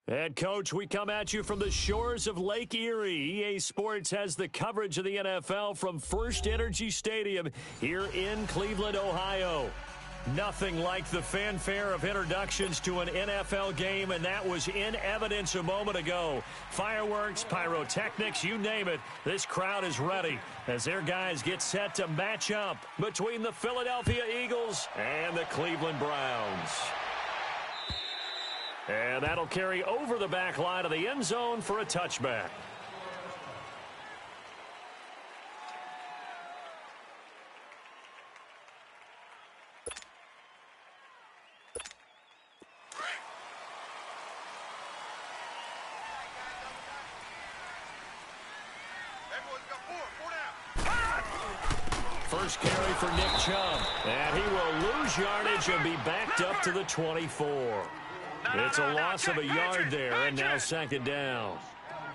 And, Coach, we come at you from the shores of Lake Erie. EA Sports has the coverage of the NFL from First Energy Stadium here in Cleveland, Ohio. Nothing like the fanfare of introductions to an NFL game, and that was in evidence a moment ago. Fireworks, pyrotechnics, you name it. This crowd is ready as their guys get set to match up between the Philadelphia Eagles and the Cleveland Browns. And that'll carry over the back line of the end zone for a touchback. First carry for Nick Chubb. And he will lose yardage and be backed up to the 24. It's a loss of a yard there, and now second down.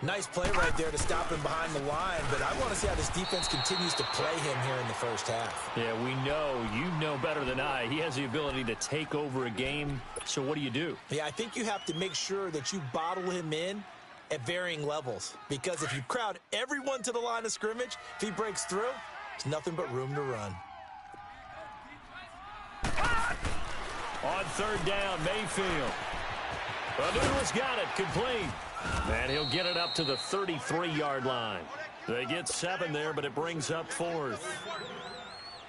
Nice play right there to stop him behind the line, but I want to see how this defense continues to play him here in the first half. Yeah, we know. You know better than I. He has the ability to take over a game, so what do? Yeah, I think you have to make sure that you bottle him in at varying levels, because if you crowd everyone to the line of scrimmage, if he breaks through, there's nothing but room to run. On third down, Mayfield. Aduna's got it, complete. And he'll get it up to the 33-yard line. They get 7 there, but it brings up 4th.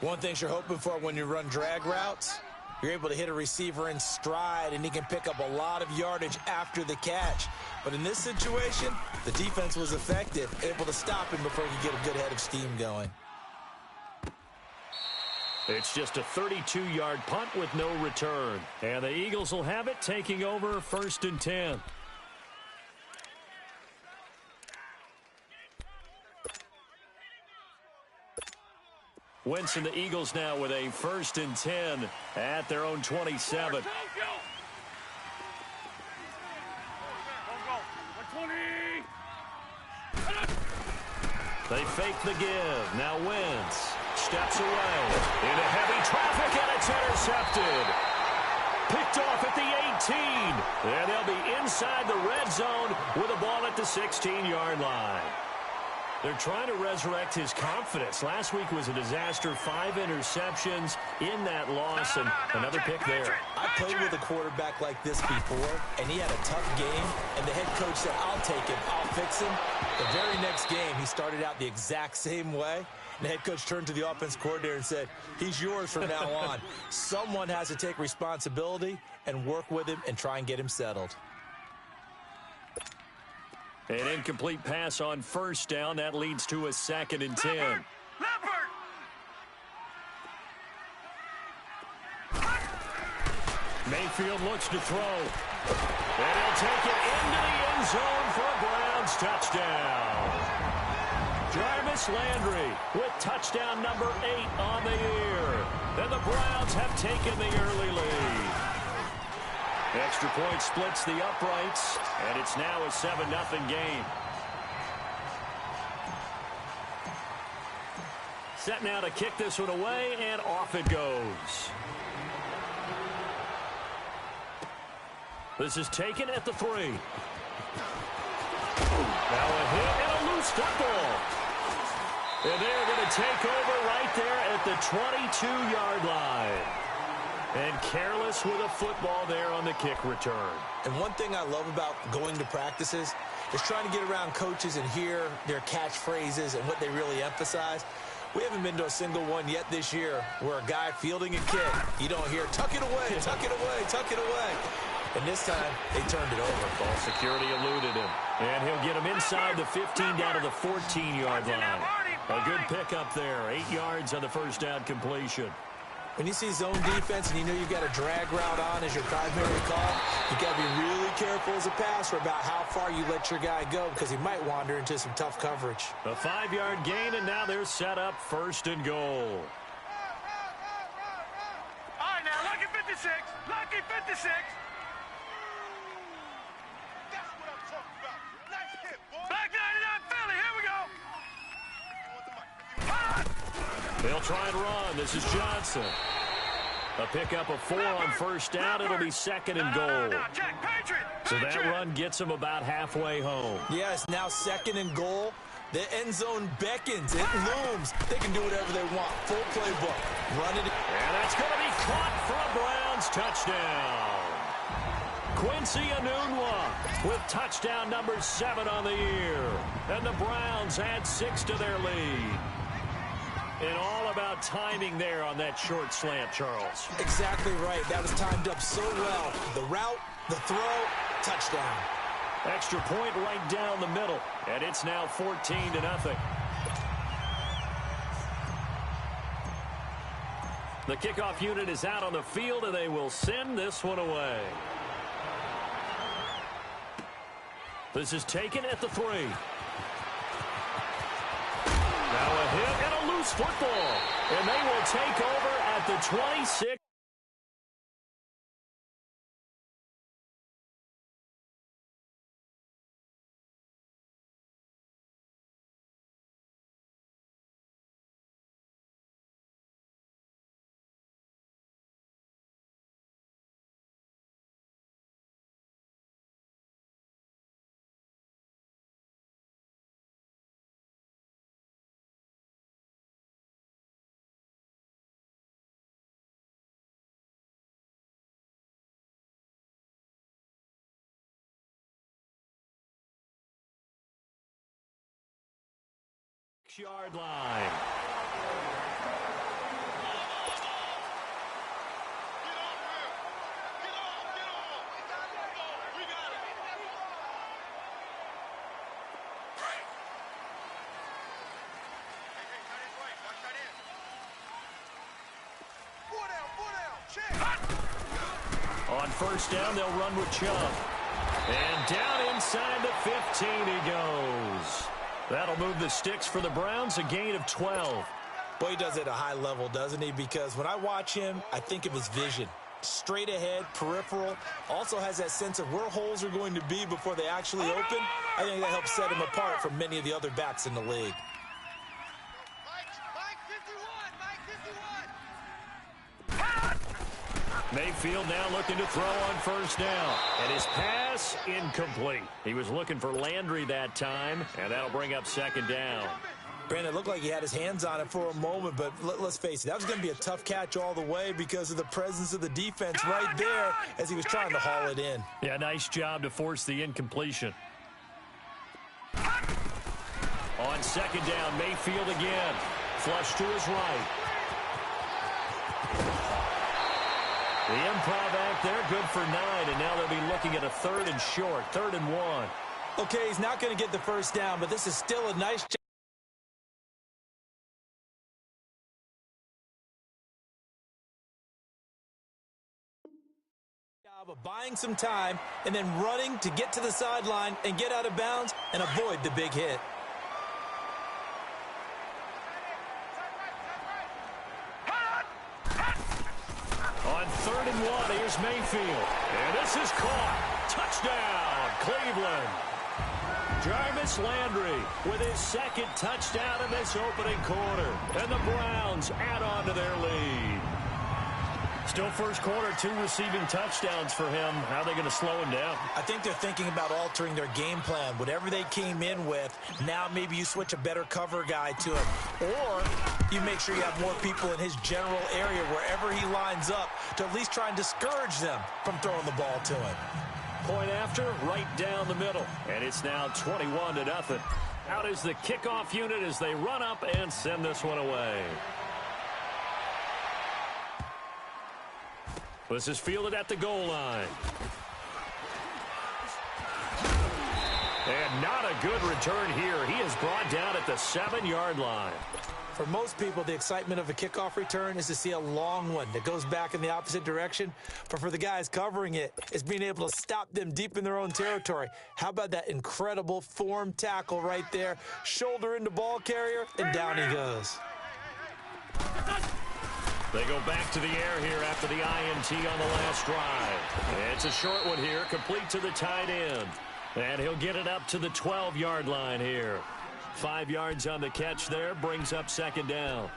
One thing you're hoping for when you run drag routes, you're able to hit a receiver in stride, and he can pick up a lot of yardage after the catch. But in this situation, the defense was effective, able to stop him before he could get a good head of steam going. It's just a 32-yard punt with no return. And the Eagles will have it, taking over 1st and 10. Wentz and the Eagles now with a 1st and 10 at their own 27. They fake the give. Now Wentz steps away into heavy traffic, and it's intercepted. Picked off at the 18. And they'll be inside the red zone with a ball at the 16-yard line. They're trying to resurrect his confidence. Last week was a disaster. 5 interceptions in that loss, and another pick there. I played with a quarterback like this before, and he had a tough game, and the head coach said, I'll take him, I'll fix him. The very next game, he started out the exact same way, and the head coach turned to the offense coordinator and said, he's yours from now on. Someone has to take responsibility and work with him and try and get him settled. An incomplete pass on first down. That leads to a 2nd and 10. Mayfield looks to throw. And he'll take it into the end zone for a Browns touchdown. Jarvis Landry with touchdown number 8 on the year. And the Browns have taken the early lead. Extra point splits the uprights, and it's now a 7-0 game. Set now to kick this one away, and off it goes. This is taken at the 3. Now a hit and a loose football. And they're going to take over right there at the 22-yard line. And careless with a football there on the kick return. And one thing I love about going to practices is trying to get around coaches and hear their catchphrases and what they really emphasize. We haven't been to a single one yet this year where a guy fielding a kick, you don't hear, tuck it away, tuck it away, tuck it away. And this time, they turned it over. Ball security eluded him. And he'll get him inside the 15 down to the 14-yard line. A good pickup there. 8 yards on the first down completion. When you see zone defense and you know you've got a drag route on as your primary call, you've got to be really careful as a passer about how far you let your guy go because he might wander into some tough coverage. A 5-yard gain, and now they're set up 1st and goal. All right, now, lucky 56. Lucky 56. That's what I'm talking about. Nice hit, boy. Black 99 Philly, here we go. They'll try and run. This is Johnson. A pickup of 4 on first down. It'll be second and goal. So that run gets them about halfway home. Yes, now second and goal. The end zone beckons. It looms. They can do whatever they want. Full playbook. Run it. And that's going to be caught for a Browns touchdown. Quincy Enunwa with touchdown number 7 on the year. And the Browns add 6 to their lead. And all about timing there on that short slant, Charles. Exactly right. That was timed up so well. The route, the throw, touchdown. Extra point right down the middle. And it's now 14-0. The kickoff unit is out on the field, and they will send this one away. This is taken at the 3. Now a hit and a loose football. And they will take over at the 26. Yard line. On first down, they'll run with Chubb. And down inside the 15 he goes. That'll move the sticks for the Browns, a gain of 12. Boy, he does it at a high level, doesn't he? Because when I watch him, I think of his vision. Straight ahead, peripheral. Also has that sense of where holes are going to be before they actually open. I think that helps set him apart from many of the other backs in the league. Mayfield now looking to throw on first down. And his pass incomplete. He was looking for Landry that time, and that'll bring up second down. Brandon, it looked like he had his hands on it for a moment, but let's face it, that was going to be a tough catch all the way because of the presence of the defense right there as he was trying to haul it in. Yeah, nice job to force the incompletion. On second down, Mayfield again. Flush to his right. The improv act there, good for 9, and now they'll be looking at a 3rd and short, 3rd and 1. Okay, he's not going to get the first down, but this is still a nice job of buying some time and then running to get to the sideline and get out of bounds and avoid the big hit. On 3rd and 1, here's Mayfield. And this is caught. Touchdown, Cleveland. Jarvis Landry with his 2nd touchdown in this opening quarter. And the Browns add on to their lead. Still first quarter, 2 receiving touchdowns for him. How are they going to slow him down? I think they're thinking about altering their game plan. Whatever they came in with, now maybe you switch a better cover guy to him. Or you make sure you have more people in his general area wherever he lines up to at least try and discourage them from throwing the ball to him. Point after, right down the middle. And it's now 21-0. Out is the kickoff unit as they run up and send this one away. This is fielded at the goal line. And not a good return here. He is brought down at the 7-yard line. For most people, the excitement of a kickoff return is to see a long one that goes back in the opposite direction. But for the guys covering it, it's being able to stop them deep in their own territory. How about that incredible form tackle right there? Shoulder into ball carrier, and down he goes. They go back to the air here after the INT on the last drive. It's a short one here, complete to the tight end. And he'll get it up to the 12-yard line here. 5 yards on the catch there, brings up second down.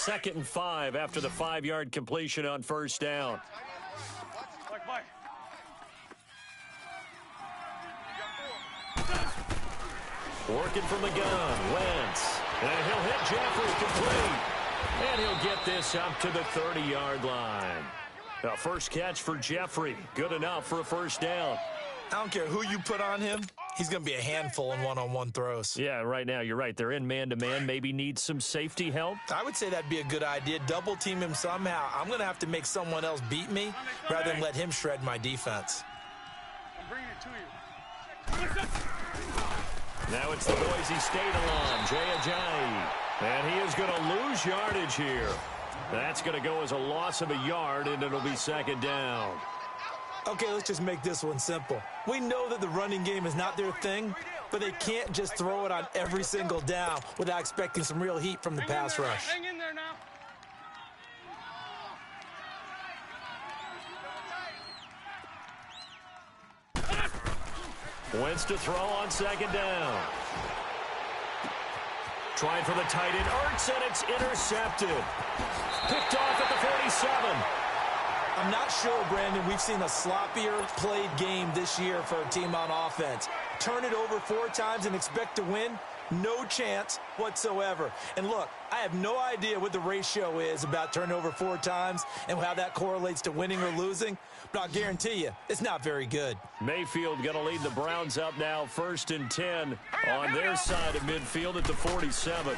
2nd and 5 after the 5-yard completion on first down. Mike. Working from the gun, Wentz. And he'll hit Jeffrey complete. And he'll get this up to the 30-yard line. A first catch for Jeffrey. Good enough for a first down. I don't care who you put on him. He's going to be a handful in one-on-one throws. Yeah, right now, you're right. They're in man-to-man. Maybe need some safety help. I would say that'd be a good idea. Double team him somehow. I'm going to have to make someone else beat me rather than let him shred my defense. I'm bringing it to you. Now it's the Boise State alum, Jay Ajayi. And he is going to lose yardage here. That's going to go as a loss of a yard, and it'll be 2nd down. Okay, let's just make this one simple. We know that the running game is not their thing, but they can't just throw it on every single down without expecting some real heat from the pass rush. Hang in there now. Wentz to throw on 2nd down. Trying for the tight end, Ertz, and it's intercepted. Picked off at the 47. I'm not sure, Brandon, we've seen a sloppier played game this year for a team on offense. Turn it over 4 times and expect to win? No chance whatsoever. And look, I have no idea what the ratio is about turning over 4 times and how that correlates to winning or losing, but I'll guarantee you, it's not very good. Mayfield going to lead the Browns up now, 1st and 10 on their side of midfield at the 47.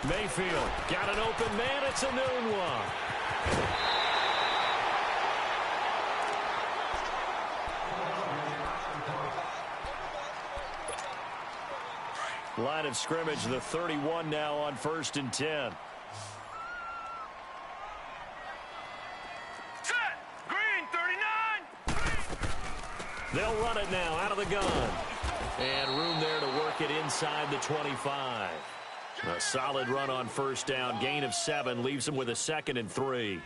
Mayfield got an open man. It's a noon one. Line of scrimmage, the 31 now on 1st and 10. Set. Green, 39. They'll run it now out of the gun. And room there to work it inside the 25. A solid run on first down. Gain of 7 leaves them with a 2nd and 3.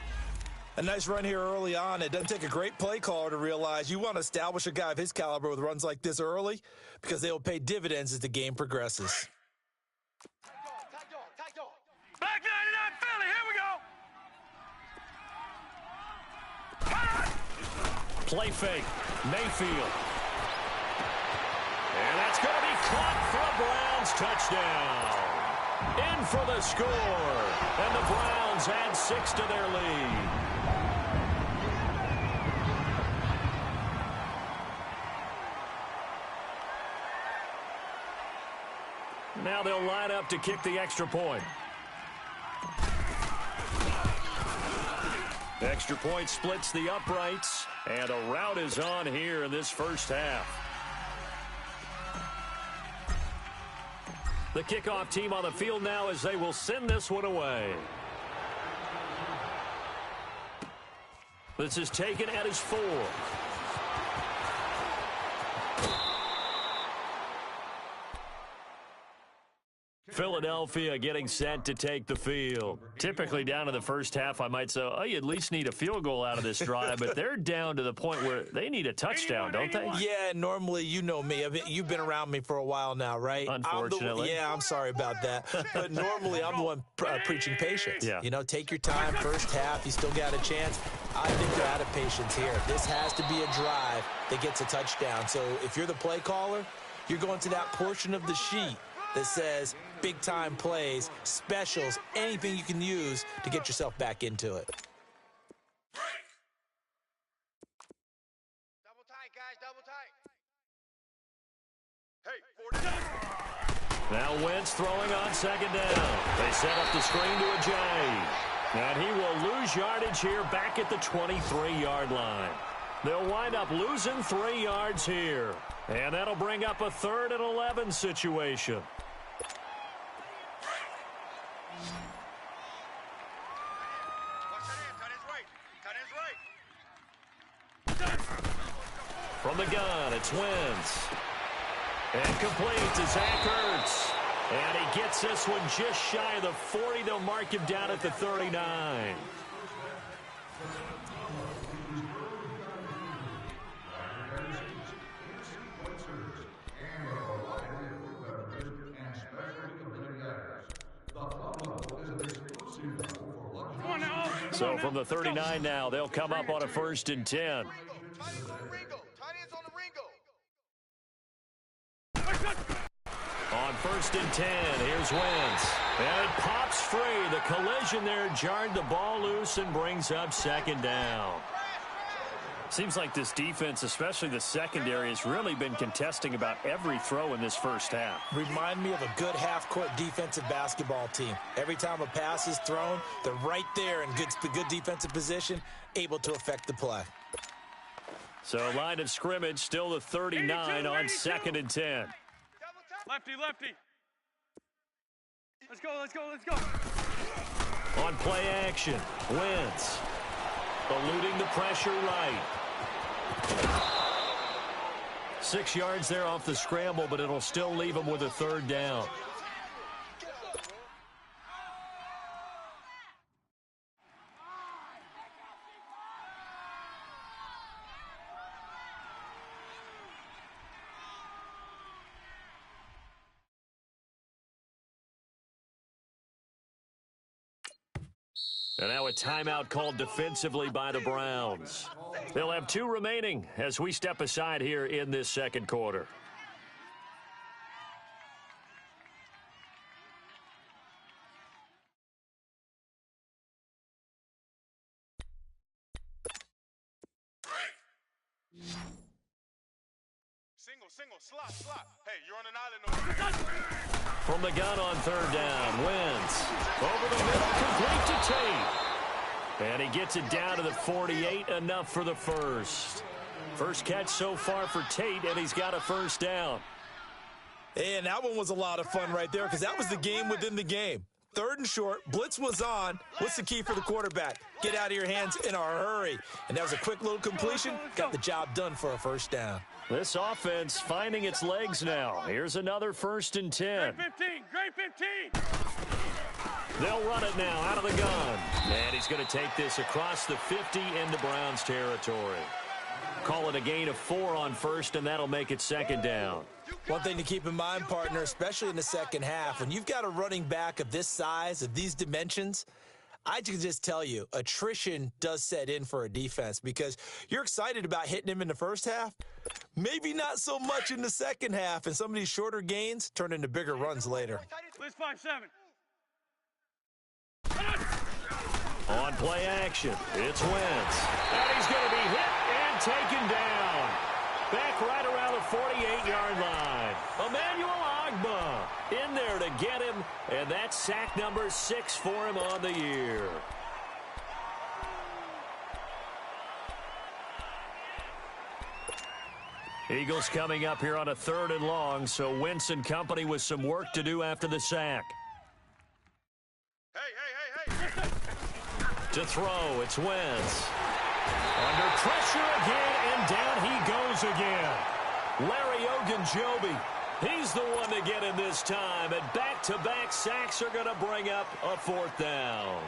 A nice run here early on. It doesn't take a great play caller to realize you want to establish a guy of his caliber with runs like this early because they will pay dividends as the game progresses. Black 99 Philly, here we go. Play fake. Mayfield. And that's going to be caught for a Browns touchdown. In for the score. And the Browns add 6 to their lead. Now they'll line up to kick the extra point. Extra point splits the uprights, and a rout is on here in this first half. The kickoff team on the field now as they will send this one away. This is taken at his 4. Philadelphia getting set to take the field. Typically down to the first half, I might say, oh, you at least need a field goal out of this drive, but they're down to the point where they need a touchdown, don't they? Yeah, normally, you know me. I mean, you've been around me for a while now, right? Unfortunately. I'm sorry about that. But normally, I'm the one preaching patience. Yeah. You know, take your time. First half, you still got a chance. I think they're out of patience here. This has to be a drive that gets a touchdown. So if you're the play caller, you're going to that portion of the sheet that says big-time plays, specials, anything you can use to get yourself back into it. Double tight, guys, double tight. Hey, 40. Now Wentz throwing on 2nd down. They set up the screen to Ajayi. And he will lose yardage here back at the 23-yard line. They'll wind up losing 3 yards here. And that'll bring up a 3rd and 11 situation. From the gun, it's Wentz. And complete to Zach Ertz. And he gets this one just shy of the 40. They'll mark him down at the 39. So from the 39 now, they'll come up on a 1st and 10. On 1st and 10, here's Wentz. And it pops free. The collision there jarred the ball loose and brings up 2nd down. Seems like this defense, especially the secondary, has really been contesting about every throw in this first half. Remind me of a good half-court defensive basketball team. Every time a pass is thrown, they're right there in good defensive position, able to affect the play. So line of scrimmage, still the 39 on 2nd and 10. Lefty, lefty. Let's go, let's go, let's go. On play action, Wentz. Eluding the pressure right. 6 yards there off the scramble, but it'll still leave him with a 3rd down. And now a timeout called defensively by the Browns. They'll have 2 remaining as we step aside here in this 2nd quarter. Single, slot. Hey, you're on an island over here. From the gun on 3rd down, Wentz. Over the middle, complete to Tate. And he gets it down to the 48, enough for the first. First catch so far for Tate, and he's got a 1st down. And that one was a lot of fun right there because that was the game within the game. 3rd and short, blitz was on. What's the key for the quarterback? Get out of your hands in a hurry. And that was a quick little completion. Got the job done for a 1st down. This offense finding its legs now. Here's another 1st and 10. Great 15. They'll run it now out of the gun. And he's going to take this across the 50 into Browns territory. Call it a gain of 4 on 1st, and that'll make it 2nd down. One thing to keep in mind, partner, especially in the 2nd half, when you've got a running back of this size, of these dimensions, I can just tell you, attrition does set in for a defense because you're excited about hitting him in the 1st half, maybe not so much in the 2nd half, and some of these shorter gains turn into bigger runs later. Let's 5-7. On play action, it's Wentz. And he's going to be hit and taken down. Back right around the 48-yard line. Emmanuel Ogbah in there to get him, and that's sack number 6 for him on the year. Eagles coming up here on a 3rd and long, so Wentz and company with some work to do after the sack. Hey. To throw, it's Wentz. Under pressure again, and down he goes again. Larry Ogunjobi, he's the one to get him this time, and back-to-back sacks are going to bring up a 4th down.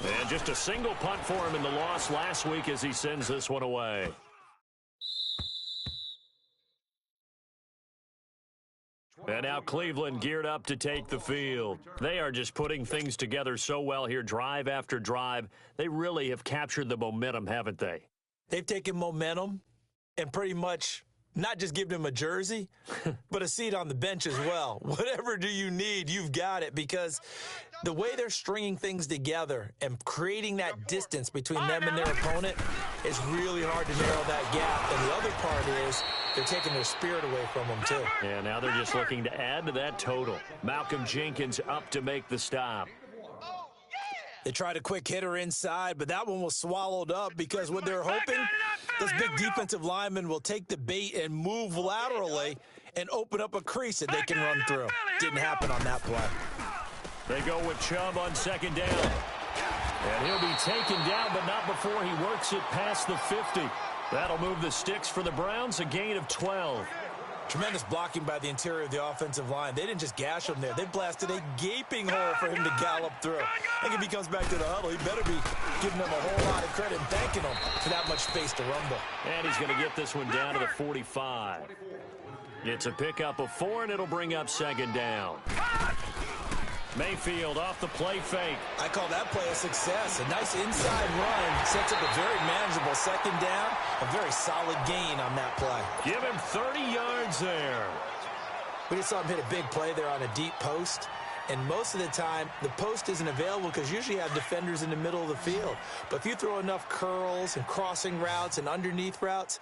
And just a single punt for him in the loss last week as he sends this one away. And now Cleveland geared up to take the field. They are just putting things together so well here, drive after drive. They really have captured the momentum, haven't they? They've taken momentum and pretty much not just given him a jersey, but a seat on the bench as well. Whatever do you need, you've got it, because the way they're stringing things together and creating that distance between them and their opponent is really hard to narrow that gap. And the other part is they're taking their spirit away from them, too. Yeah, now they're just looking to add to that total. Malcolm Jenkins up to make the stop. They tried a quick hitter inside, but that one was swallowed up because what they're hoping, those big defensive linemen will take the bait and move laterally and open up a crease that they can run through. Didn't happen on that play. They go with Chubb on 2nd down. And he'll be taken down, but not before he works it past the 50. That'll move the sticks for the Browns, a gain of 12. Tremendous blocking by the interior of the offensive line. They didn't just gash him there. They blasted a gaping hole for him to gallop through. I think if he comes back to the huddle, he better be giving them a whole lot of credit and thanking them for that much space to rumble. And he's going to get this one down to the 45. It's a pickup of 4, and it'll bring up second down. Mayfield off the play fake. I call that play a success. A nice inside run sets up a very manageable second down. A very solid gain on that play. Give him 30 yards there. We just saw him hit a big play there on a deep post. And most of the time, the post isn't available because usually you have defenders in the middle of the field. But if you throw enough curls and crossing routes and underneath routes,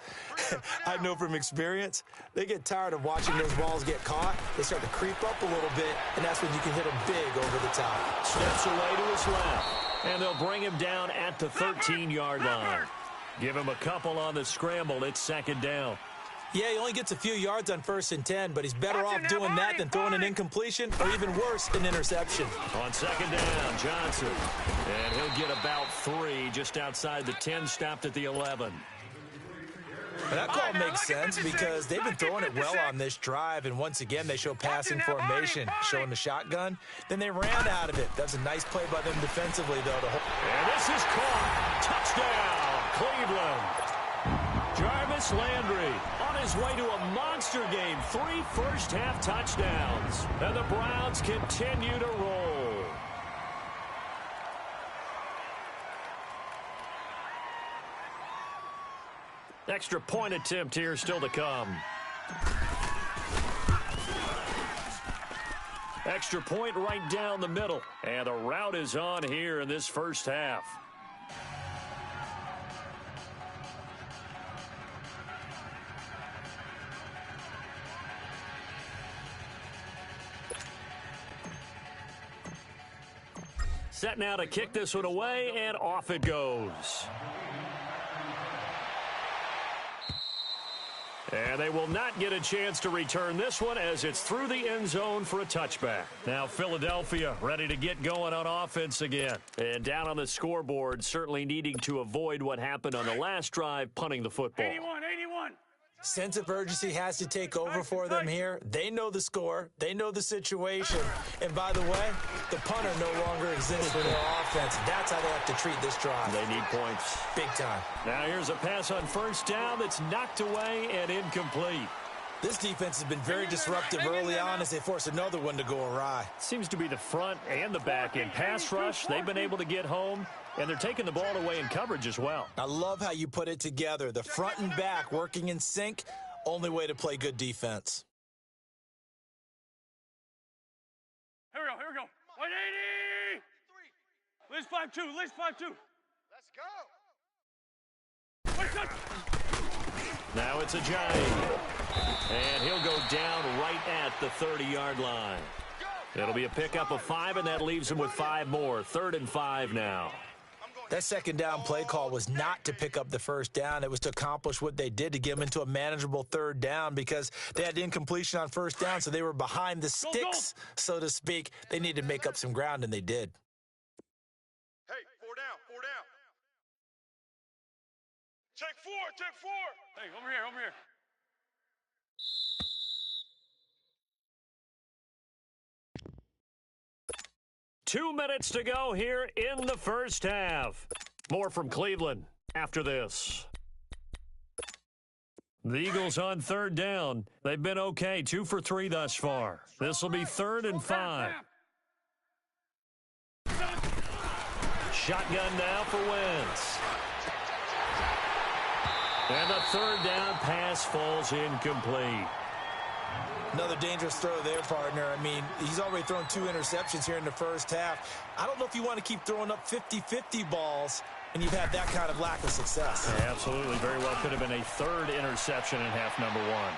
I know from experience, they get tired of watching those balls get caught. They start to creep up a little bit, and that's when you can hit them big over the top. Steps away to his left, and they'll bring him down at the 13-yard line. Give him a couple on the scramble. It's second down. Yeah, he only gets a few yards on 1st and 10, but he's better off doing that than throwing an incompletion or even worse, an interception. On second down, Johnson. And he'll get about 3 just outside the 10, stopped at the 11. That call makes sense because they've been throwing it well on this drive, and once again, they show passing formation, showing the shotgun. Then they ran out of it. That's a nice play by them defensively, though. And this is caught. Touchdown, Cleveland. Jarvis Landry on his way to a monster game. 3 first-half touchdowns. And the Browns continue to roll. Extra point attempt here still to come. Extra point right down the middle. And the route is on here in this first half. Set now to kick this one away, and off it goes. And they will not get a chance to return this one as it's through the end zone for a touchback. Now Philadelphia ready to get going on offense again. And down on the scoreboard, certainly needing to avoid what happened on the last drive, punting the football. 81. Sense of urgency has to take over for them here. They know the score. They know the situation. And by the way, the punter no longer exists for their offense. That's how they have to treat this drive. They need points. Big time. Now here's a pass on first down that's knocked away and incomplete. This defense has been very disruptive early on as they force another one to go awry. Seems to be the front and the back end pass rush. They've been able to get home, and they're taking the ball away in coverage as well. I love how you put it together. The front and back working in sync, only way to play good defense. Here we go. 180. Liz 5-2. Let's go. Now it's a giant. And he'll go down right at the 30-yard line. It'll be a pickup of 5, and that leaves him with 5 more. 3rd and 5 now. That second down play call was not to pick up the first down. It was to accomplish what they did to get them into a manageable 3rd down because they had incompletion on 1st down, so they were behind the sticks, so to speak. They needed to make up some ground, and they did. Hey, 4 down. Check 4. Hey, over here. 2 minutes to go here in the first half. More from Cleveland after this. The Eagles on 3rd down. They've been okay, 2 for 3 thus far. This will be 3rd and 5. Shotgun now for Wentz. And the 3rd down pass falls incomplete. Another dangerous throw there, partner. I mean, he's already thrown 2 interceptions here in the first half. I don't know if you want to keep throwing up 50-50 balls and you've had that kind of lack of success. Yeah, absolutely. Very well could have been a 3rd interception in half number 1.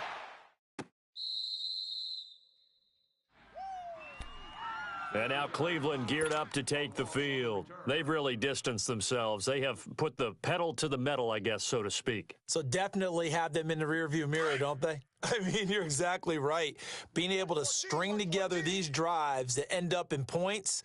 And now Cleveland geared up to take the field. They've really distanced themselves. They have put the pedal to the metal, I guess, so to speak. So definitely have them in the rearview mirror, don't they? I mean, you're exactly right. Being able to string together these drives that end up in points,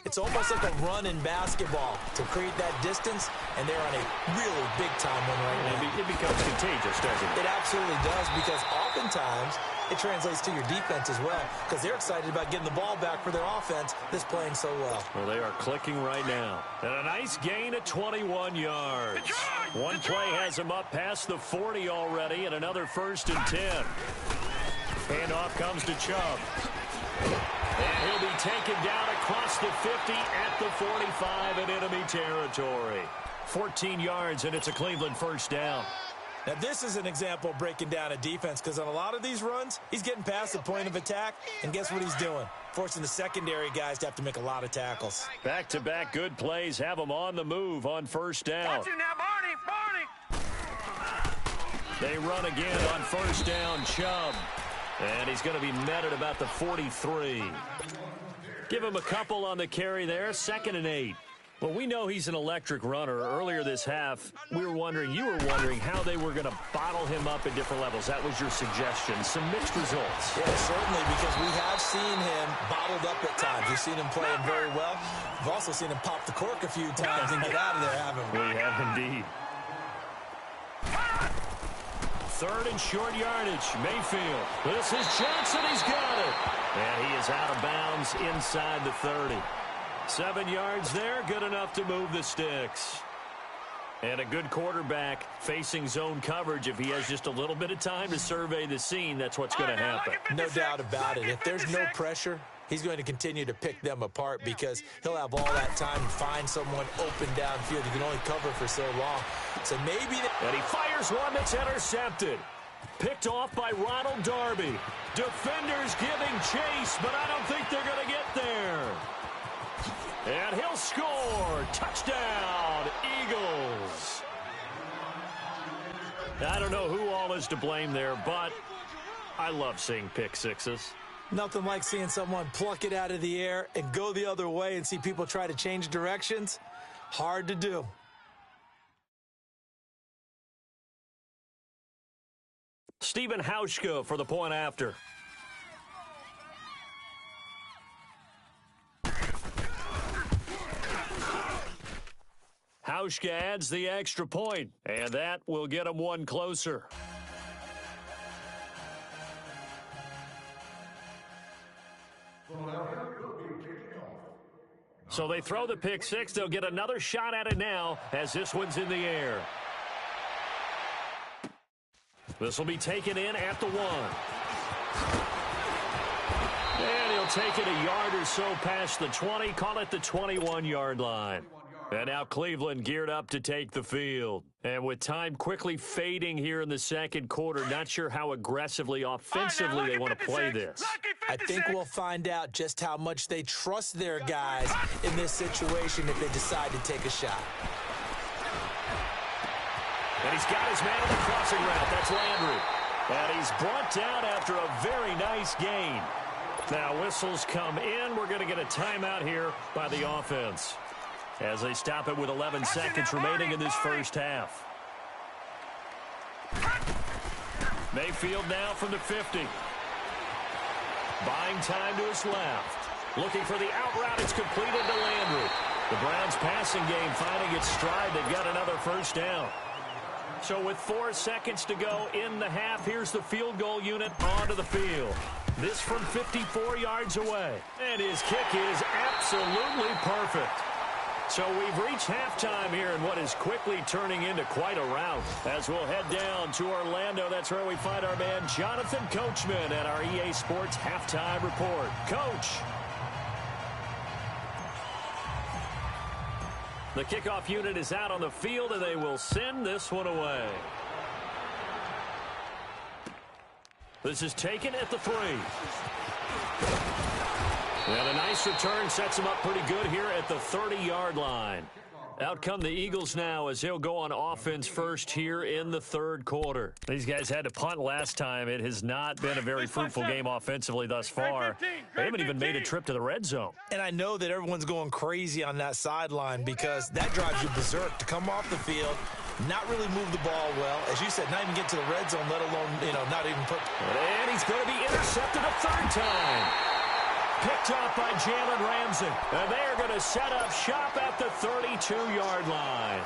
it's almost like a run in basketball to create that distance, and they're on a really big-time one right now. It becomes contagious, doesn't it? It absolutely does, because oftentimes it translates to your defense as well, because they're excited about getting the ball back for their offense that's playing so well. Well, they are clicking right now. And a nice gain at 21 yards. One play has them up past the 40 already, and another 1st and 10. Handoff comes to Chubb. And he'll be taken down across the 50 at the 45 in enemy territory. 14 yards, and it's a Cleveland first down. Now, this is an example of breaking down a defense, because on a lot of these runs, he's getting past the point of attack, and guess what he's doing? Forcing the secondary guys to have to make a lot of tackles. Back-to-back good plays have them on the move on first down. Watch it now, Barney. They run again on first down, Chubb. And he's going to be met at about the 43. Give him a couple on the carry there, 2nd and 8. Well, we know he's an electric runner. Earlier this half, you were wondering how they were going to bottle him up at different levels. That was your suggestion. Some mixed results. Yeah, certainly, because we have seen him bottled up at times. We've seen him playing very well. We've also seen him pop the cork a few times and get out of there, haven't we? We have indeed. 3rd and short yardage. Mayfield. This is Johnson. He's got it. And he is out of bounds inside the 30. 7 yards there. Good enough to move the sticks. And a good quarterback facing zone coverage. If he has just a little bit of time to survey the scene, that's what's going to happen. No doubt about it. If there's no pressure, he's going to continue to pick them apart because he'll have all that time to find someone open downfield. You can only cover for so long. So maybe... And he fires one that's intercepted. Picked off by Ronald Darby. Defenders giving chase, but I don't think they're going to get there. And he'll score. Touchdown, Eagles. I don't know who all is to blame there, but I love seeing pick sixes. Nothing like seeing someone pluck it out of the air and go the other way and see people try to change directions. Hard to do. Stephen Hauschka for the point after. Hauschka adds the extra point, and that will get him one closer. So they throw the pick six. They'll get another shot at it now as this one's in the air. This will be taken in at the 1. And he'll take it a yard or so past the 20, call it the 21-yard line. And now Cleveland geared up to take the field. And with time quickly fading here in the second quarter, not sure how aggressively, offensively they want to play this. I think we'll find out just how much they trust their guys in this situation if they decide to take a shot. And he's got his man on the crossing route. That's Landry. And he's brought down after a very nice gain. Now whistles come in. We're going to get a timeout here by the offense as they stop it with 11 seconds remaining in this first half. Mayfield now from the 50. Buying time to his left. Looking for the out route. It's completed to Landry. The Browns passing game finding its stride. They've got another first down. So with 4 seconds to go in the half, here's the field goal unit onto the field. This from 54 yards away. And his kick is absolutely perfect. So we've reached halftime here in what is quickly turning into quite a rout. As we'll head down to Orlando, that's where we find our man Jonathan Coachman at our EA Sports Halftime Report. Coach. The kickoff unit is out on the field, and they will send this one away. This is taken at the 3. And a nice return sets him up pretty good here at the 30-yard line. Out come the Eagles now as they'll go on offense first here in the third quarter. These guys had to punt last time. It has not been a very fruitful game offensively thus far. They haven't even made a trip to the red zone. And I know that everyone's going crazy on that sideline because that drives you berserk to come off the field, not really move the ball well. As you said, not even get to the red zone, let alone, not even put. And he's going to be intercepted a third time. Picked off by Jalen Ramsey. And they are going to set up shop at the 32-yard line.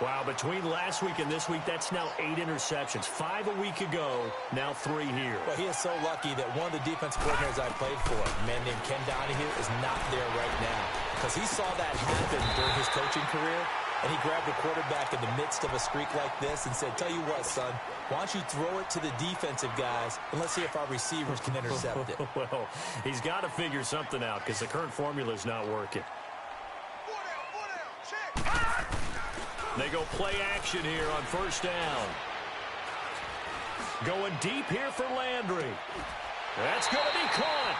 Wow, between last week and this week, that's now 8 interceptions. 5 a week ago, now 3 here. Well, he is so lucky that one of the defensive coordinators I played for, a man named Ken Donahue, is not there right now. Because he saw that happen during his coaching career. And he grabbed the quarterback in the midst of a streak like this and said, tell you what, son, why don't you throw it to the defensive guys, and let's see if our receivers can intercept it. Well, he's got to figure something out because the current formula is not working. They go play action here on first down. Going deep here for Landry. That's going to be caught.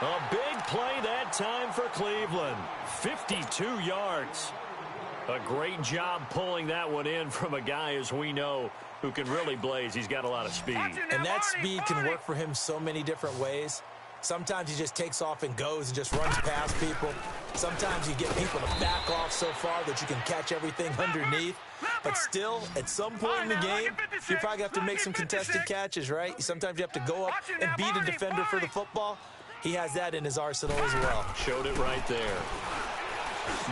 A big play that time for Cleveland. 52 yards. A great job pulling that one in from a guy, as we know, who can really blaze. He's got a lot of speed. And that speed can work for him so many different ways. Sometimes he just takes off and goes and just runs past people. Sometimes you get people to back off so far that you can catch everything underneath. But still, at some point in the game, you probably have to make some contested catches, right? Sometimes you have to go up and beat a defender for the football. He has that in his arsenal as well. Showed it right there.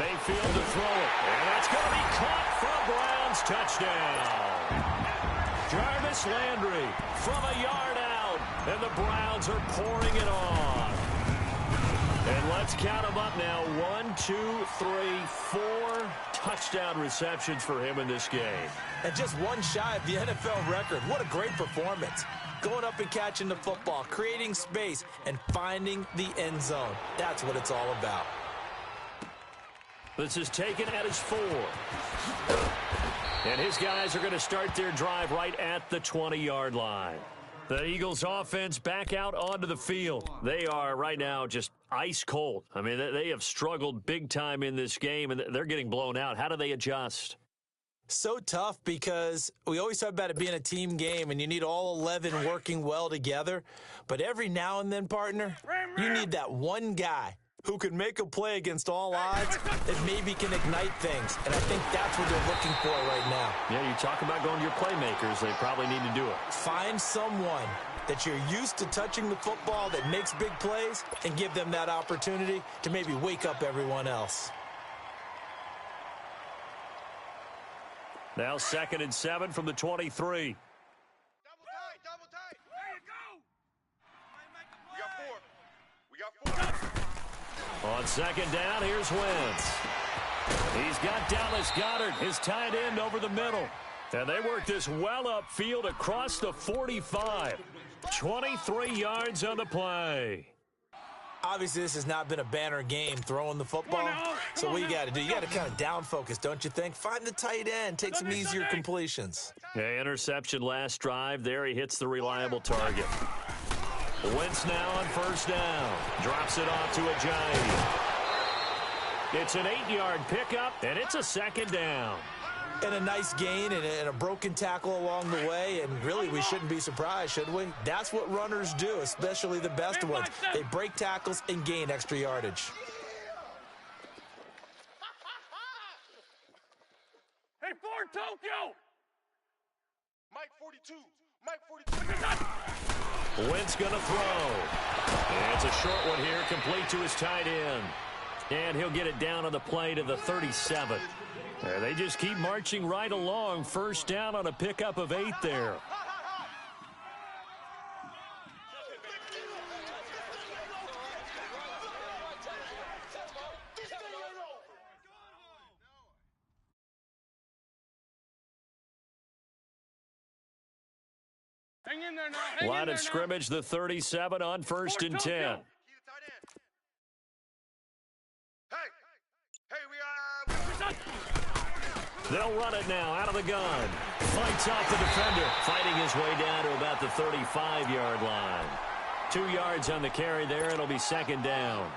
Mayfield to throw it. And that's going to be caught for a Browns touchdown. Jarvis Landry from a yard out. And the Browns are pouring it on. And let's count them up now. 1, 2, 3, 4 touchdown receptions for him in this game. And just one shy of the NFL record. What a great performance. Going up and catching the football, creating space, and finding the end zone. That's what it's all about. This is taken at his 4. And his guys are going to start their drive right at the 20-yard line. The Eagles offense back out onto the field. They are right now just ice cold. I mean, they have struggled big time in this game, and they're getting blown out. How do they adjust? So tough because we always talk about it being a team game, and you need all 11 working well together. But every now and then, partner, you need that one guy who can make a play against all odds that maybe can ignite things. And I think that's what they're looking for right now. Yeah, you talk about going to your playmakers. They probably need to do it. Find someone that you're used to touching the football that makes big plays and give them that opportunity to maybe wake up everyone else. Now 2nd and 7 from the 23. Double tight. There you go. We got 4. On 2nd down, here's Wentz. He's got Dallas Goedert, his tight end, over the middle. And they work this well upfield across the 45. 23 yards on the play. Obviously, this has not been a banner game throwing the football. So what you got to do, you got to kind of down focus, don't you think? Find the tight end, take some easier completions. Yeah, interception last drive. There he hits the reliable target. Wentz now on first down. Drops it off to Ajayi. It's an 8-yard pickup, and it's a 2nd down. And a nice gain and a broken tackle along the way, and really we shouldn't be surprised, should we? That's what runners do, especially the best ones. They break tackles and gain extra yardage. Hey, Ford, Tokyo! Mike 42. Mike 42. Wentz going to throw. And it's a short one here, complete to his tight end. And he'll get it down on the play to the 37. And they just keep marching right along. First down on a pickup of 8 there. Hang in there now. Line of scrimmage, the 37 on 1st and 10. They'll run it now out of the gun. Fights off the defender. Fighting his way down to about the 35-yard line. 2 yards on the carry there. It'll be 2nd down.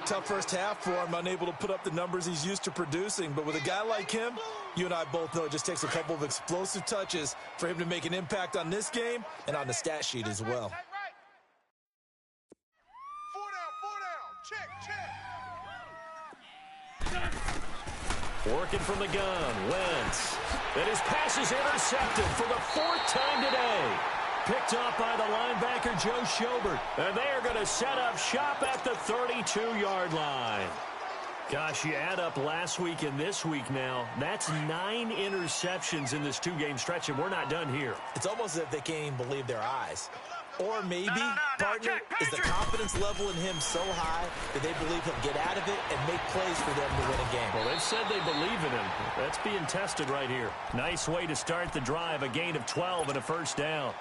Tough first half for him, unable to put up the numbers he's used to producing. But with a guy like him, you and I both know it just takes a couple of explosive touches for him to make an impact on this game and on the stat sheet as well. 4 down. Check. Working from the gun, Wentz. And his pass is intercepted for the 4th time today. Picked off by the linebacker, Joe Schobert. And they are going to set up shop at the 32-yard line. Gosh, you add up last week and this week now, that's 9 interceptions in this 2-game stretch, and we're not done here. It's almost as if they can't even believe their eyes. Or maybe, partner, is the confidence level in him so high that they believe he'll get out of it and make plays for them to win a game. Well, they've said they believe in him. That's being tested right here. Nice way to start the drive, a gain of 12 and a first down.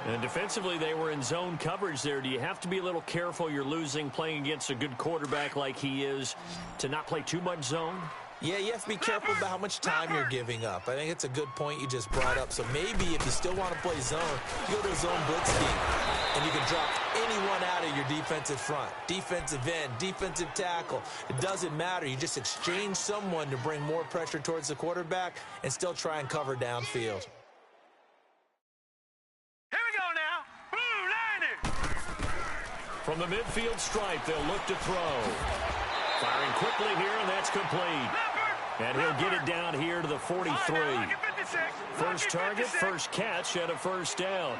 And defensively, they were in zone coverage there. Do you have to be a little careful? You're losing, playing against a good quarterback like he is, to not play too much zone? Yeah, you have to be careful about how much time you're giving up. I think it's a good point you just brought up. So maybe if you still want to play zone, you go to a zone blitz scheme, and you can drop anyone out of your defensive front, defensive end, defensive tackle. It doesn't matter. You just exchange someone to bring more pressure towards the quarterback and still try and cover downfield. Here we go now. Blue 90. From the midfield stripe, they'll look to throw. Firing quickly here, and that's complete. And he'll get it down here to the 43. First target, first catch, and a first down.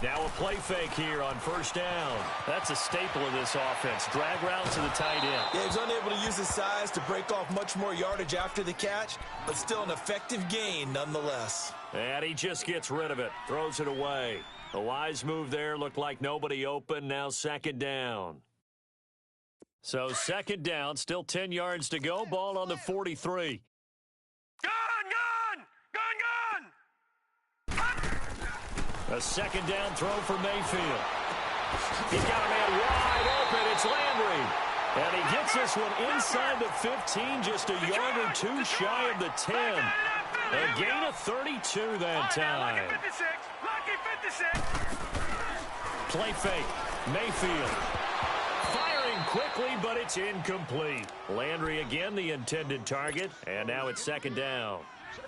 Now a play fake here on first down. That's a staple of this offense. Drag route to the tight end. Yeah, he's unable to use his size to break off much more yardage after the catch, but still an effective gain nonetheless. And he just gets rid of it, throws it away. A wise move there, looked like nobody open, now second down. So second down, still 10 yards to go, ball on the 43. A second down throw for Mayfield. He's got a man wide open, it's Landry. And he gets this one inside the 15, just a yard or two shy of the 10. A gain of 32 that time. Play fake, Mayfield. Firing quickly, but it's incomplete. Landry again the intended target, and now it's second down.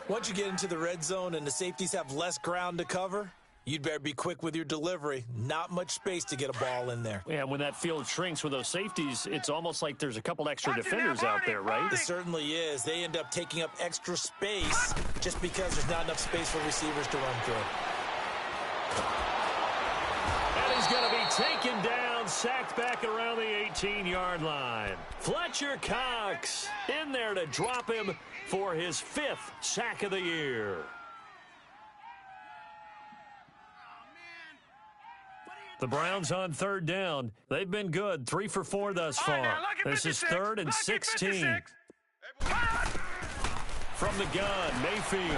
Once you get into the red zone and the safeties have less ground to cover, you'd better be quick with your delivery. Not much space to get a ball in there. Yeah, when that field shrinks with those safeties, it's almost like there's a couple extra defenders out there, right? It certainly is. They end up taking up extra space just because there's not enough space for receivers to run through. And he's going to be taken down, sacked back around the 18-yard line. Fletcher Cox in there to drop him for his 5th sack of the year. The Browns on third down. They've been good, 3 for 4 thus far. This is 3rd and 16. From the gun, Mayfield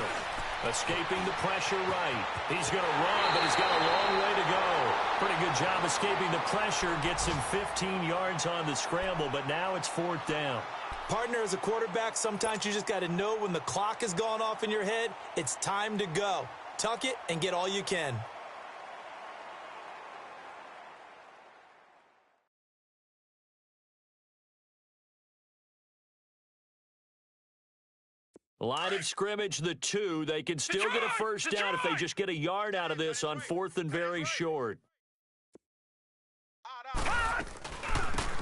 escaping the pressure right. He's going to run, but he's got a long way to go. Pretty good job escaping the pressure. Gets him 15 yards on the scramble, but now it's 4th down. Partner, as a quarterback, sometimes you just got to know when the clock has gone off in your head, it's time to go. Tuck it and get all you can. Line of scrimmage, the 2. They can still get a first down if they just get a yard out of this on 4th and very short.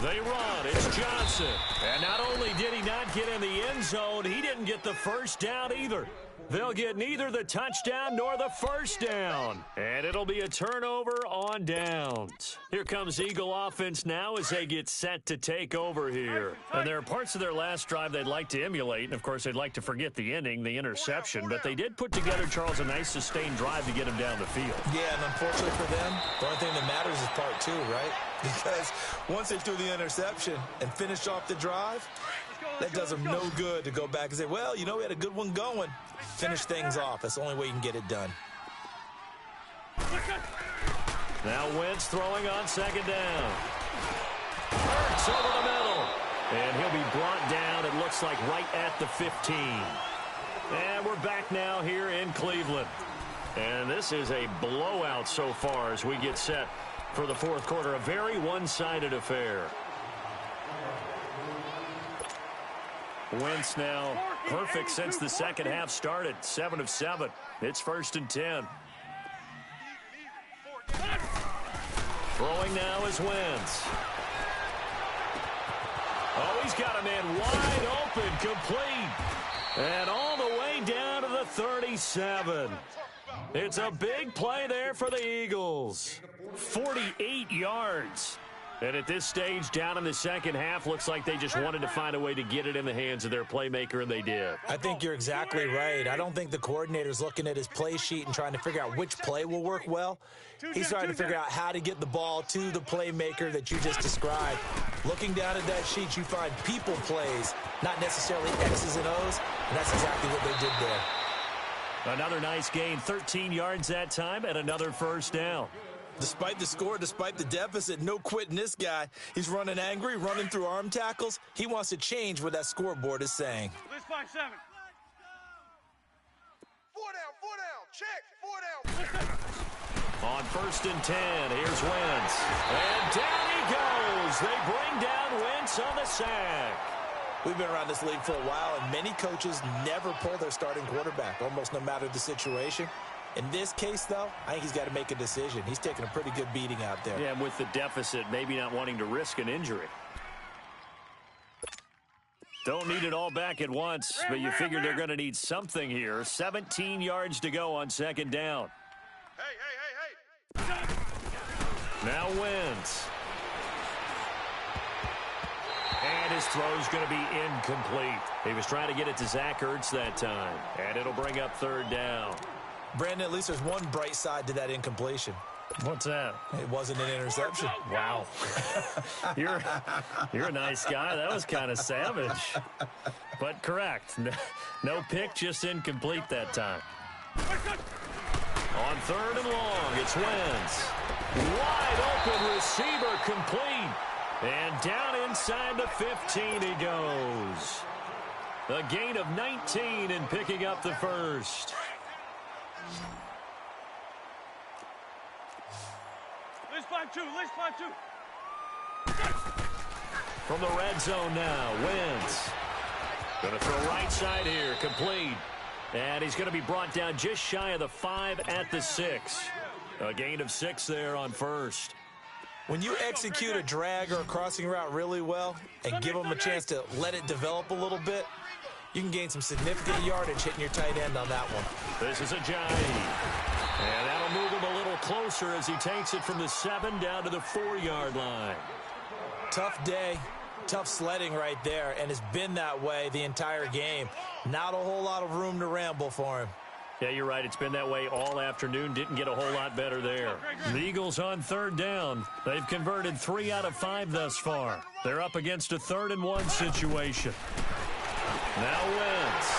They run. It's Johnson. And not only did he not get in the end zone, he didn't get the first down either. They'll get neither the touchdown nor the first down. And it'll be a turnover on downs. Here comes Eagle offense now as they get set to take over here. And there are parts of their last drive they'd like to emulate. And, of course, they'd like to forget the ending, the interception. But they did put together, Charles, a nice sustained drive to get him down the field. Yeah, and unfortunately for them, the only thing that matters is part 2, right? Because once they threw the interception and finished off the drive, that does them no good to go back and say, well, you know, we had a good one going. Finish things off. That's the only way you can get it done. Now Wentz throwing on second down. Hurts over the middle. And he'll be brought down, it looks like, right at the 15. And we're back now here in Cleveland. And this is a blowout so far as we get set for the 4th quarter. A very one-sided affair. Wentz now perfect since the second half started. 7 of 7. It's 1st and 10. Throwing now is Wentz. Oh, he's got a man wide open, complete. And all the way down to the 37. It's a big play there for the Eagles. 48 yards. And at this stage, down in the second half, looks like they just wanted to find a way to get it in the hands of their playmaker, and they did. I think you're exactly right. I don't think the coordinator's looking at his play sheet and trying to figure out which play will work well. He's trying to figure out how to get the ball to the playmaker that you just described. Looking down at that sheet, you find people plays, not necessarily X's and O's, and that's exactly what they did there. Another nice gain, 13 yards that time, and another first down. Despite the score, despite the deficit, no quitting this guy. He's running angry, running through arm tackles. He wants to change what that scoreboard is saying. Let's find 7. 4 down, check, 4 down. On 1st and 10, here's Wentz. And down he goes. They bring down Wentz on the sack. We've been around this league for a while, and many coaches never pull their starting quarterback, almost no matter the situation. In this case, though, I think he's got to make a decision. He's taking a pretty good beating out there. Yeah, and with the deficit, maybe not wanting to risk an injury. Don't need it all back at once, but you figure they're going to need something here. 17 yards to go on 2nd down. Hey. Now Wentz. And his throw's going to be incomplete. He was trying to get it to Zach Ertz that time, and it'll bring up 3rd down. Brandon, at least there's one bright side to that incompletion. What's that? It wasn't an interception. Wow. You're a nice guy. That was kind of savage. But correct. No pick, just incomplete that time. On 3rd and long, it's Wentz. Wide open receiver complete. And down inside the 15 he goes. A gain of 19 and picking up the first. Let's find 2. From the red zone now, Wentz. Going to throw right side here, complete. And he's going to be brought down just shy of the 5 at the 6. A gain of 6 there on 1st. When you execute a drag or a crossing route really well and give them a chance to let it develop a little bit, you can gain some significant yardage hitting your tight end on that one. This is a Ajayi. And that'll move him a little closer as he takes it from the 7 down to the 4-yard line. Tough day, tough sledding right there, and it's been that way the entire game. Not a whole lot of room to ramble for him. Yeah, you're right. It's been that way all afternoon. Didn't get a whole lot better there. The Eagles on 3rd down. They've converted 3 out of 5 thus far. They're up against a 3rd and 1 situation. Now Wentz.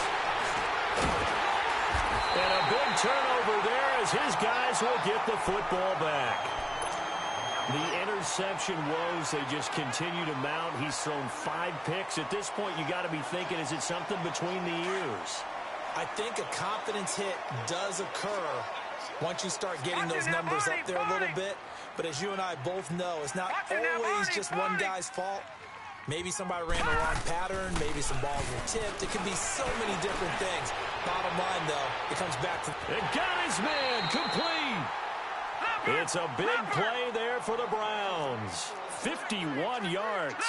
And a big turnover there as his guys will get the football back. The interception woes, they just continue to mount. He's thrown 5 picks. At this point, you got to be thinking, is it something between the ears? I think a confidence hit does occur once you start getting those numbers up there a little bit. But as you and I both know, it's not always just one guy's fault. Maybe somebody ran the wrong pattern. Maybe some balls were tipped. It could be so many different things. Bottom line, though, it comes back to... It got his man complete. It's a big play there for the Browns. 51 yards.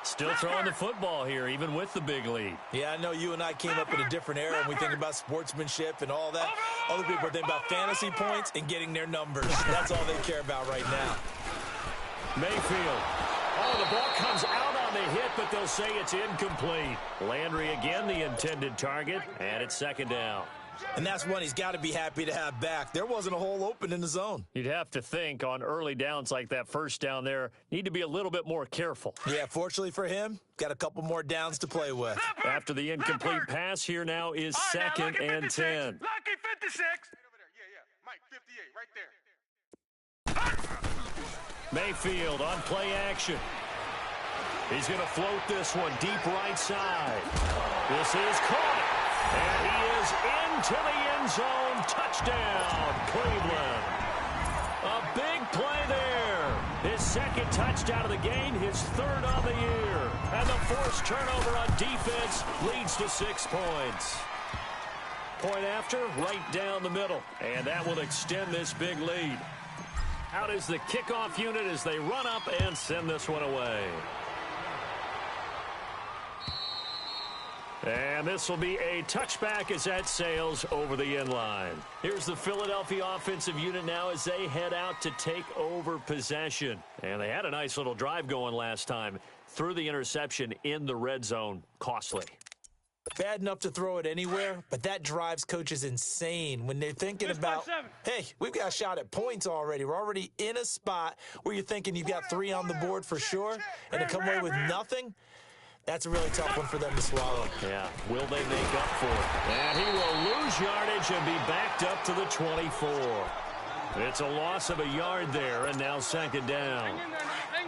Still throwing the football here, even with the big lead. Yeah, I know you and I came up in a different era, and we think about sportsmanship and all that. Other people are thinking about fantasy points and getting their numbers. That's all they care about right now. Mayfield. Oh, the ball comes out on the hit, but they'll say it's incomplete. Landry again, the intended target, and it's 2nd down. And that's one he's got to be happy to have back. There wasn't a hole open in the zone. You'd have to think on early downs like that 1st down there, need to be a little bit more careful. Yeah, fortunately for him, got a couple more downs to play with. After the incomplete pass, here now is 2nd and 10. Lucky 56. Yeah. Mike, 58, right there. Mayfield on play action. He's going to float this one deep right side. This is caught. And he is into the end zone. Touchdown, Cleveland. A big play there. His 2nd touchdown of the game, his 3rd on the year. And the forced turnover on defense leads to 6 points. Point after, right down the middle. And that will extend this big lead. Out is the kickoff unit as they run up and send this one away. And this will be a touchback as that sails over the inline. Here's the Philadelphia offensive unit now as they head out to take over possession. And they had a nice little drive going last time. Threw the interception in the red zone. Costly. Bad enough to throw it anywhere, but that drives coaches insane when they're thinking about, hey, we've got a shot at points already. We're already in a spot where you're thinking you've got 3 on the board for sure, and to come away with nothing, that's a really tough one for them to swallow. Yeah, will they make up for it? And he will lose yardage and be backed up to the 24. It's a loss of a yard there, and now second down.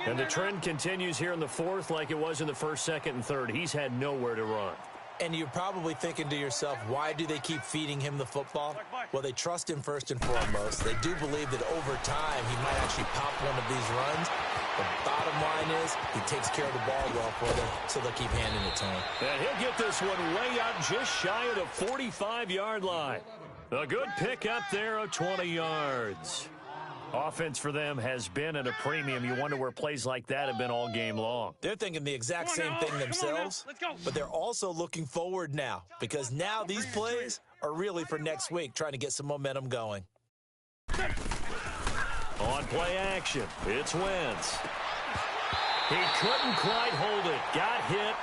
And the trend continues here in the fourth like it was in the first, second, and third. He's had nowhere to run. And you're probably thinking to yourself, why do they keep feeding him the football? Well, they trust him first and foremost. They do believe that over time he might actually pop one of these runs. The bottom line is he takes care of the ball well for them, so they'll keep handing it to him. And he'll get this one way out just shy of the 45-yard line. A good pickup there of 20 yards. Offense for them has been at a premium. You wonder where plays like that have been all game long. They're thinking the exact same thing themselves, but they're also looking forward now because now these plays are really for next week, trying to get some momentum going. On play action, it's Wentz. He couldn't quite hold it. Got hit.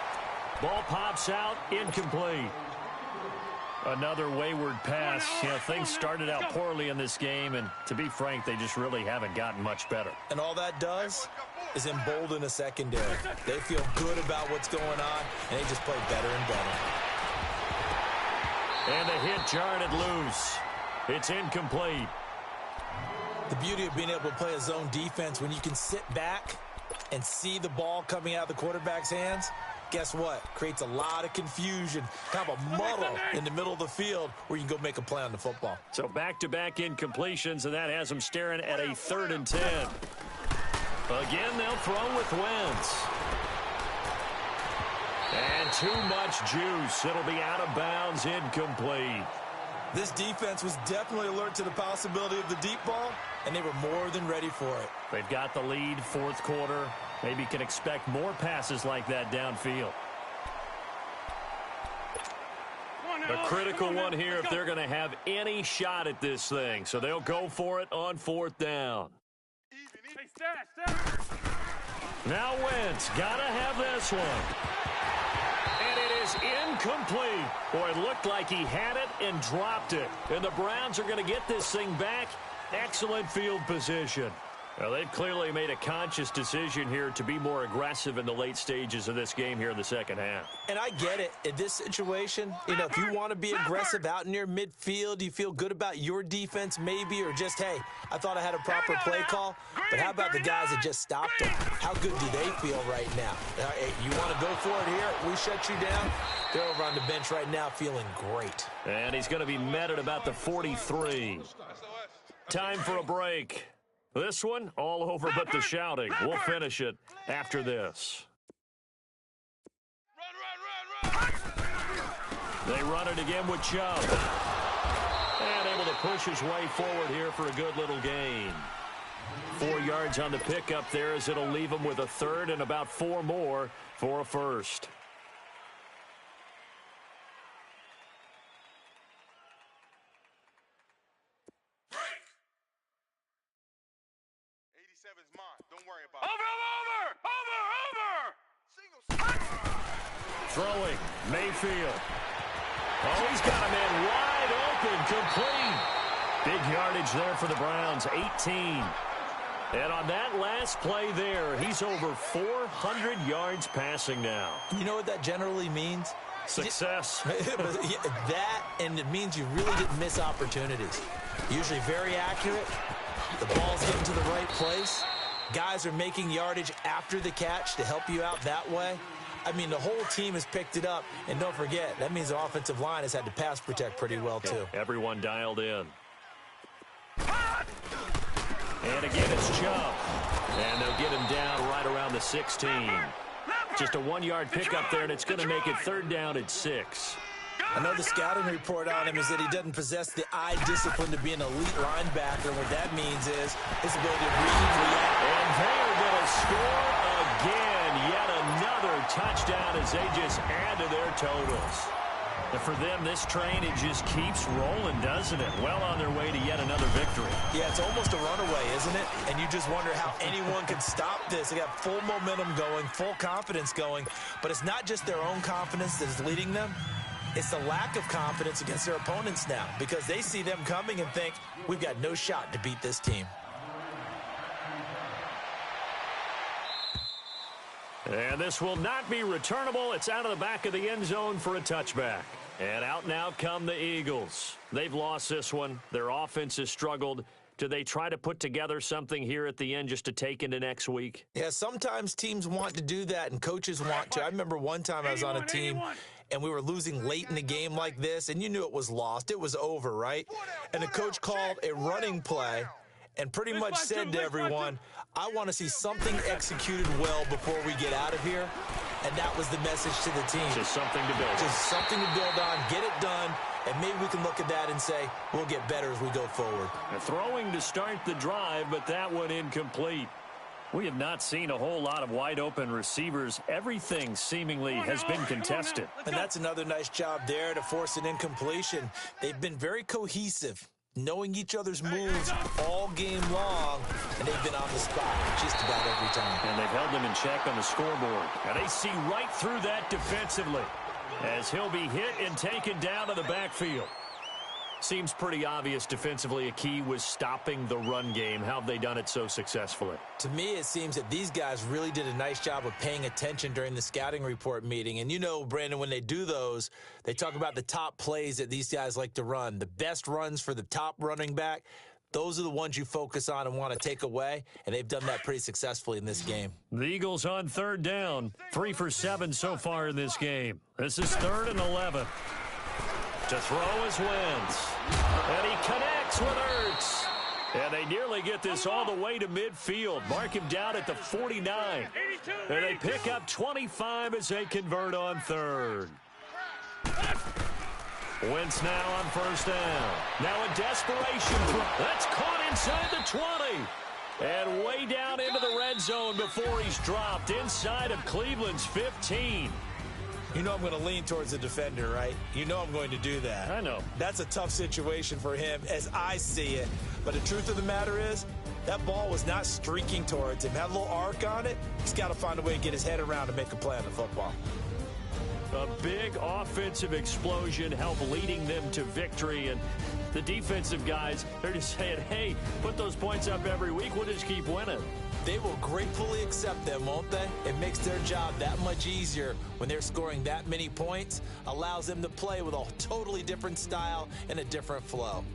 Ball pops out, incomplete. Another wayward pass. You know, things started out poorly in this game, and to be frank, they just really haven't gotten much better. And all that does is embolden a secondary. They feel good about what's going on, and they just play better and better. And the hit jarred it loose. It's incomplete. The beauty of being able to play a zone defense when you can sit back and see the ball coming out of the quarterback's hands, guess what? Creates a lot of confusion, kind of a muddle in the middle of the field where you can go make a play on the football. So back-to-back incompletions, and that has them staring at a 3rd and 10. Again, they'll throw with Wentz. And too much juice. It'll be out of bounds, incomplete. This defense was definitely alert to the possibility of the deep ball, and they were more than ready for it. They've got the lead, 4th quarter. Maybe can expect more passes like that downfield. A critical one here if they're going to have any shot at this thing. So they'll go for it on 4th down. Now Wentz, gotta have this one. And it is incomplete. Boy, it looked like he had it and dropped it. And the Browns are going to get this thing back. Excellent field position. Well, they've clearly made a conscious decision here to be more aggressive in the late stages of this game here in the second half. And I get it. In this situation, you know, if you want to be aggressive out near midfield, you feel good about your defense maybe, or just, hey, I thought I had a proper play call. But how about the guys that just stopped them? How good do they feel right now? Hey, you want to go for it here? We shut you down. They're over on the bench right now feeling great. And he's going to be met at about the 43. Time for a break. This one, all over but the shouting. We'll finish it after this. They run it again with Chubb. And able to push his way forward here for a good little gain. 4 yards on the pickup there as it'll leave him with a 3rd and about 4 more for a 1st. Don't worry about it. Over! Throwing, Mayfield. Oh, he's got a man wide open, complete. Big yardage there for the Browns, 18. And on that last play there, he's over 400 yards passing now. You know what that generally means? Success. That, and it means you really didn't miss opportunities. Usually very accurate. The ball's getting to the right place. Guys are making yardage after the catch to help you out that way. I mean, the whole team has picked it up. And don't forget, that means the offensive line has had to pass protect pretty well, too. Everyone dialed in. And again, it's Chubb. And they'll get him down right around the 16. Just a 1-yard pickup there, and it's going to make it 3rd down at 6. I know the scouting report on him is that he doesn't possess the eye discipline to be an elite linebacker. What that means is his ability to read, react. And they are going to score again. yet another touchdown as they just add to their totals. And for them, this train, it just keeps rolling, doesn't it? Well on their way to yet another victory. Yeah, it's almost a runaway, isn't it? And you just wonder how anyone can stop this. They got full momentum going, full confidence going. But it's not just their own confidence that is leading them. It's the lack of confidence against their opponents now because they see them coming and think, we've got no shot to beat this team. And this will not be returnable. It's out of the back of the end zone for a touchback. And out now come the Eagles. They've lost this one. Their offense has struggled. Do they try to put together something here at the end just to take into next week? Yeah, sometimes teams want to do that and coaches want to. I remember one time I was on a team and we were losing late in the game like this, and you knew it was lost. It was over, right? And the coach called a running play and pretty much said to everyone, I want to see something executed well before we get out of here. And that was the message to the team. Just something to build. Just something to build on, get it done, and maybe we can look at that and say, we'll get better as we go forward. Throwing to start the drive, but that one incomplete. We have not seen a whole lot of wide-open receivers. Everything seemingly has been contested. And that's another nice job there to force an incompletion. They've been very cohesive, knowing each other's moves all game long, and they've been on the spot just about every time. And they've held them in check on the scoreboard. And they see right through that defensively as he'll be hit and taken down to the backfield. Seems pretty obvious defensively a key was stopping the run game. How have they done it so successfully? To me, it seems that these guys really did a nice job of paying attention during the scouting report meeting. And you know, Brandon, when they do those, they talk about the top plays that these guys like to run. The best runs for the top running back, those are the ones you focus on and want to take away, and they've done that pretty successfully in this game. The Eagles on third down, 3 for 7 so far in this game. This is 3rd and 11. To throw is Wentz. And he connects with Ertz. And they nearly get this all the way to midfield. Mark him down at the 49. And they pick up 25 as they convert on 3rd. Wentz now on 1st down. Now a desperation throw. That's caught inside the 20. And way down into the red zone before he's dropped inside of Cleveland's 15. You know I'm going to lean towards the defender, right? You know I'm going to do that. I know. That's a tough situation for him as I see it. But the truth of the matter is, that ball was not streaking towards him. Had a little arc on it. He's got to find a way to get his head around and make a play on the football. A big offensive explosion helped leading them to victory. And the defensive guys, they're just saying, hey, put those points up every week. We'll just keep winning. They will gratefully accept them, won't they? It makes their job that much easier when they're scoring that many points. Allows them to play with a totally different style and a different flow.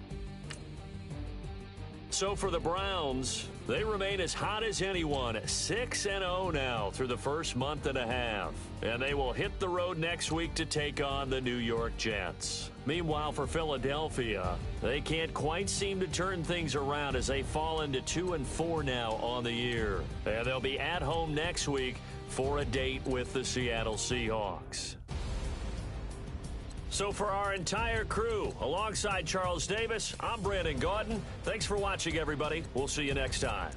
So for the Browns, they remain as hot as anyone, 6-0 now through the first month and a half. And they will hit the road next week to take on the New York Jets. Meanwhile, for Philadelphia, they can't quite seem to turn things around as they fall into 2-4 now on the year. And they'll be at home next week for a date with the Seattle Seahawks. So for our entire crew, alongside Charles Davis, I'm Brandon Gaudin. Thanks for watching, everybody. We'll see you next time.